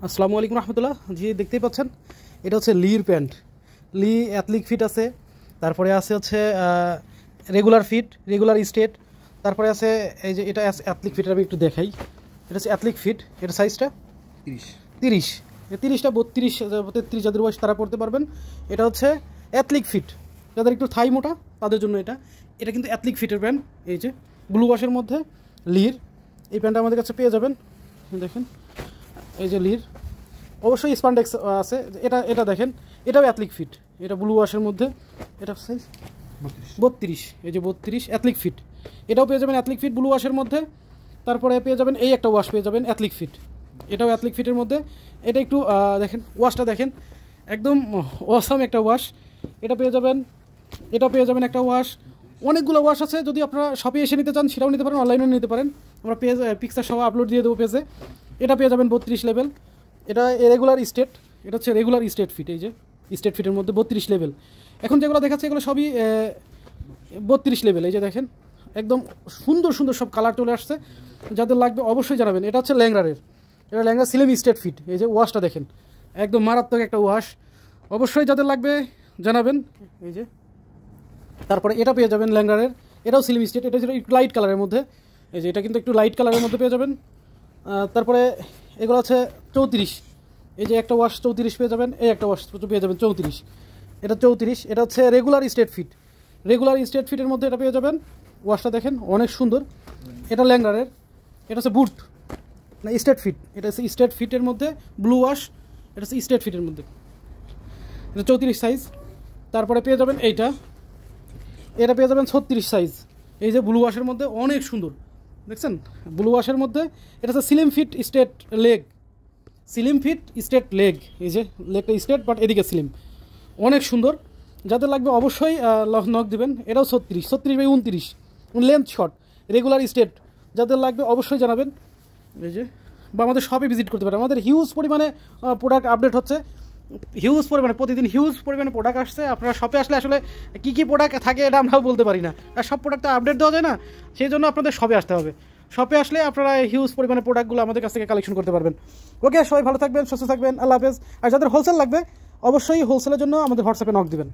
আসসালামু আলাইকুম রহমতুল্লাহ। জি দেখতেই পাচ্ছেন এটা হচ্ছে লির প্যান্ট। লি অ্যাথলিক ফিট আছে, তারপরে আছে হচ্ছে রেগুলার ফিট, রেগুলার স্টেট, তারপরে আছে এই যে এটা অ্যাথলিক ফিট। আমি একটু দেখাই, এটা হচ্ছে অ্যাথলিক ফিট। এটা সাইজটা 30 30টা 32 33 যাদের বয়স তারা পড়তে পারবেন। এটা হচ্ছে অ্যাথলিক ফিট, যাদের একটু থাই মোটা তাদের জন্য এটা। এটা কিন্তু অ্যাথলিক ফিটের প্যান্ট। এই যে ব্লু ওয়াশের মধ্যে লির এই প্যান্টটা আমাদের কাছে পেয়ে যাবেন। দেখেন এই যে লির, অবশ্যই স্পান্ডেক্স আছে। এটা দেখেন, এটাও অ্যাথলিক ফিট, এটা ব্লু ওয়াশের মধ্যে। এটা সাইজ 32, এই যে 32 অ্যাথলিক ফিট। এটাও পেয়ে যাবেন অ্যাথলিক ফিট ব্লু ওয়াশের মধ্যে। তারপরে পেয়ে যাবেন এই একটা ওয়াশ পেয়ে যাবেন অ্যাথলিক ফিট, এটাও অ্যাথলিক ফিটের মধ্যে। এটা একটু দেখেন ওয়াশটা দেখেন, একদম অসাম একটা ওয়াশ। এটা পেয়ে যাবেন, এটা পেয়ে যাবেন একটা ওয়াশ। অনেকগুলো ওয়াশ আছে, যদি আপনারা শপে এসে নিতে চান সেটাও নিতে পারেন, অনলাইনেও নিতে পারেন। আমরা পেজ পিকচার সহ আপলোড দিয়ে দেবো পেজে। এটা পেয়ে যাবেন 32 লেভেল। এটা রেগুলার স্টেট, এটা হচ্ছে রেগুলার স্টেট ফিট। এই যে স্টেট ফিটের মধ্যে 32 লেভেল। এখন যেগুলো দেখাচ্ছে এগুলো সবই 32 লেভেল। এই যে দেখেন একদম সুন্দর সুন্দর সব কালার চলে আসছে। যাদের লাগবে অবশ্যই জানাবেন। এটা হচ্ছে ল্যাংরারের, এটা ল্যাংরা সিলেম স্টেট ফিট। এই যে ওয়াশটা দেখেন, একদম মারাত্মক একটা ওয়াশ। অবশ্যই যাদের লাগবে জানাবেন। এই যে তারপরে এটা পেয়ে যাবেন ল্যাংরারের, এটাও সিলেম স্টেট। এটা একটু লাইট কালারের মধ্যে। এই যে এটা কিন্তু একটু লাইট কালারের মধ্যে পেয়ে যাবেন। তারপরে এগুলো আছে 34, এই যে একটা ওয়াশ 34 পেয়ে যাবেন। এই একটা ওয়াশ পেয়ে যাবেন 34, এটা 34। এটা হচ্ছে regular straight fit, regular straight ফিটের মধ্যে এটা পেয়ে যাবেন। ওয়াশটা দেখেন অনেক সুন্দর। এটা ল্যাংরারের, এটা হচ্ছে বুট না স্টেট ফিট। এটা হচ্ছে স্টেট ফিটের মধ্যে ব্লু ওয়াশ, এটা হচ্ছে স্টেট ফিটের মধ্যে, এটা 34 সাইজ। তারপরে পেয়ে যাবেন এইটা, এটা পেয়ে যাবেন 36 সাইজ। এই যে ব্লু ওয়াশের মধ্যে অনেক সুন্দর, দেখছেন ব্লু ওয়াশের মধ্যে। এটা হচ্ছে slim fit straight leg, slim fit straight leg. এই যে লেগটা স্টেট বাট এদিকে সিলিম, অনেক সুন্দর। যাদের লাগবে অবশ্যই নক দিবেন। এটাও 36/29 লেন্থ শর্ট, রেগুলার স্টেট। যাদের লাগবে অবশ্যই জানাবেন। এই যে বা আমাদের শপে ভিজিট করতে পারেন। আমাদের হিউজ পরিমাণে প্রোডাক্ট আপডেট হচ্ছে, হিউজ পরিমাণে, প্রতিদিন হিউজ পরিমাণে প্রোডাক্ট আসছে। আপনারা শপে আসলে আসলে কী কী প্রোডাক্ট থাকে এটা আমরাও বলতে পারি না, আর সব প্রোডাক্ট তো আপডেট দেওয়া যায় না। সেই জন্য আপনাদের শপে আসতে হবে। শপে আসলে আপনারা হিউজ পরিমাণে প্রোডাক্টগুলো আমাদের কাছ থেকে কালেকশন করতে পারবেন। ওকে, সবাই ভালো থাকবেন, সুস্থ থাকবেন, আল্লাহ হাফেজ। আর যাদের হোলসেল লাগবে অবশ্যই হোলসেলের জন্য আমাদের হোয়াটসঅ্যাপে নক দিবেন।